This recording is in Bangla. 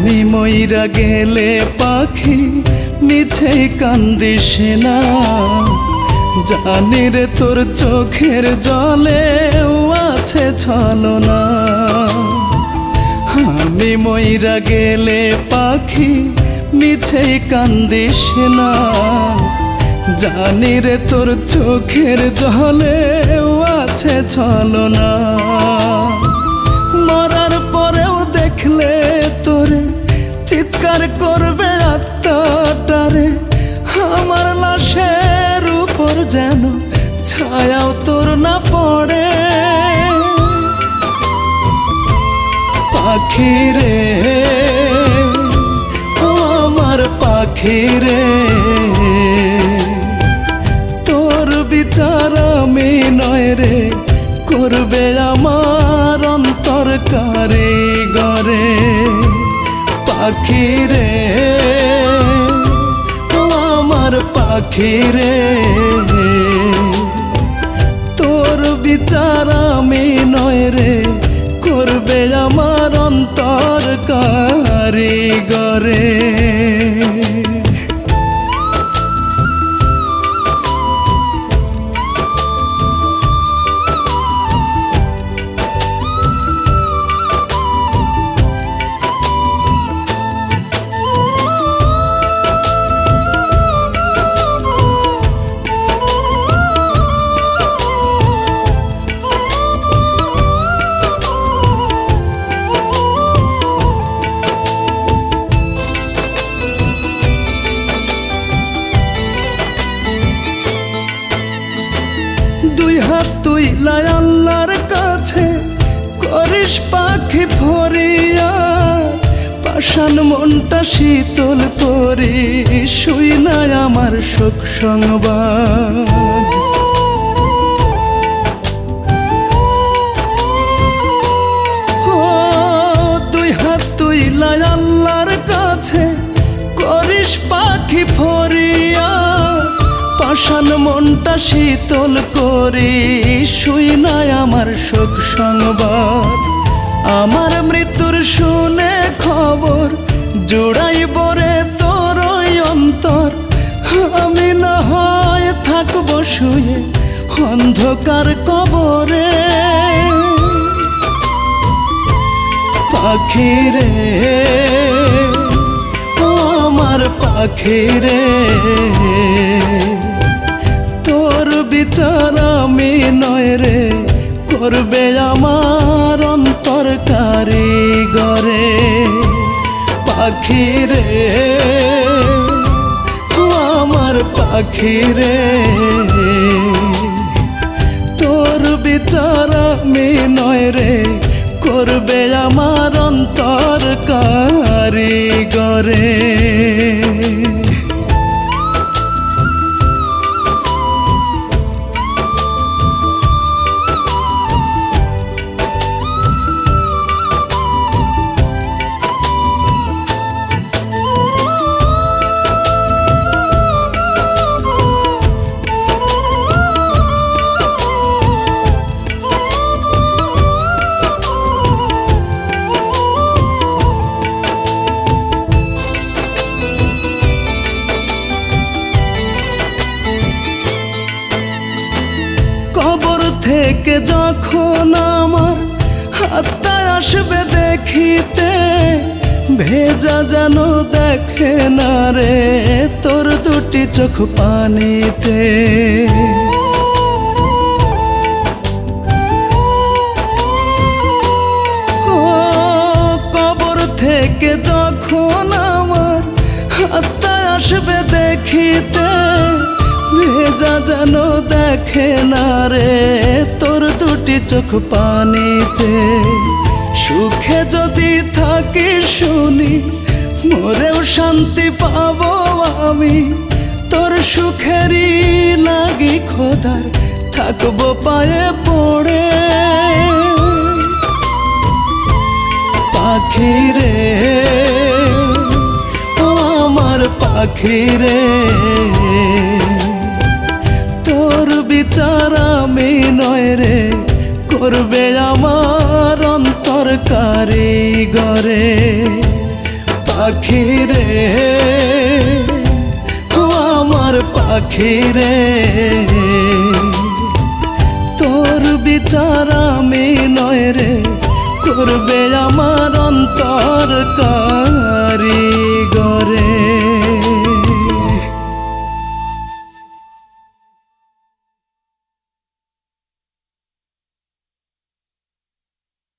আমি মইরা গেলে পাখি মিছে কান্দিস না, জানি রে তোর চোখের জলেও আছে ছলনা। আমি মইরা গেলে পাখি মিছে কান্দিস না, জানি রে তোর চোখের জলেও আছে ছলনা। মরার পরেও দেখলে তোরে চিৎকার করবে আত্মাটারে, আমার লাশের উপর যেন ছায়াও তোর না পড়ে। পাখি রে ও আমার পাখি রে, তোর বিচার আমি নয় রে করবে আমার অন্তর কারিগরে। পাখি রে ও আমার পাখি রে, তোর বিচার আমি নয় রে করবে আমার অন্তর কারিগরে। দুই হাত তুইলা আল্লাহর কাছে করিস পাখি ফরিয়াদ, পাষাণ মনটা শীতল করি শুই না আমার শোক সংবাদ। দুই হাত তুইলা আল্লাহর কাছে করিস পাখি ফরিয়াদ, পাষাণ মনটা শীতল করি শুই না আমার শোক সংবাদ। আমার মৃত্যুর শুনে খবর জোড়াইব রে তোর অন্তর, আমি না হয় থাকব শুয়ে অন্ধকার কবরে। পাখি রে ও আমার পাখি রে, তোর বিচার আমি নয় রে করবে আমার অন্তর কারিগরে। পাখি রে ও আমার পাখি রে, তোর বিচার আমি নয় রে করবে আমার অন্তর কারিগরে। কবর থেকে যখন আমার হাতটা আসবে দেখিতে, ভেজা যেন দেখে না রে তোর দুটি চোখ পানিতে। কবর থেকে যখন আমার হাতটা আসবে দেখিতে, ভেজা যেন দেখে না রে তোর দুটি চোখ পানিতে। সুখে যদি থাকি শুনি মরেও শান্তি পাবো আমি, তোর সুখেরই লাগি খোদার থাকবো পায়ে পড়ে। পাখি রে ও আমার পাখি রে, তোর বিচার আমি নয় রে করবে আমার অন্তর কারিগরে। পাখি রে, ও আমার পাখি রে, তোর বিচার আমি নয় রে, করবে আমার অন্তর।